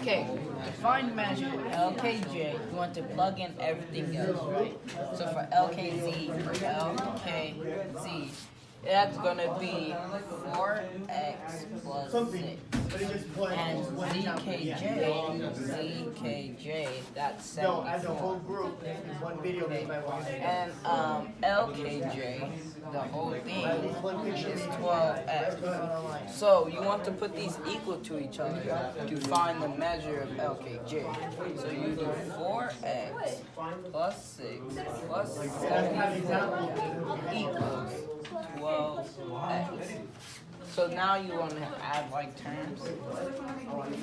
Okay, to find measure LKJ, you want to plug in everything else, right? So for LKZ, that's gonna be 4x plus 6. And ZKJ, that's 74. And LKJ, the whole thing, is 12x. So you want to put these equal to each other to find the measure of LKJ. So you do 4x plus 6 plus 74 equals 12x. So now you want to add like terms,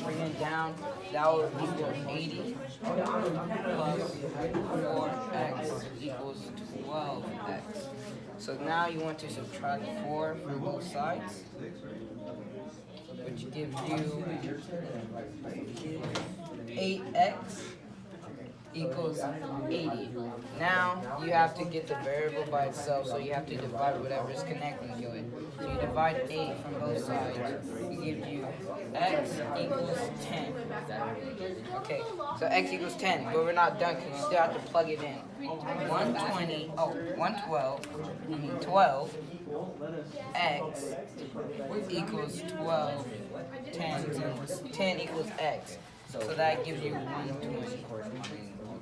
bring it down, that will equal 80 plus 4x equals 12x. So now you want to subtract 4 from both sides, which gives you 8x equals 80. Now you have to get the variable by itself, so you have to divide whatever is connecting to it. So you divide 8 from both sides, it gives you x equals 10. Okay, so x equals 10, but we're not done because you still have to plug it in. 12 x equals 12 10 equals x. So that gives you 120,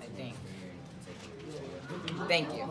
I think. Thank you.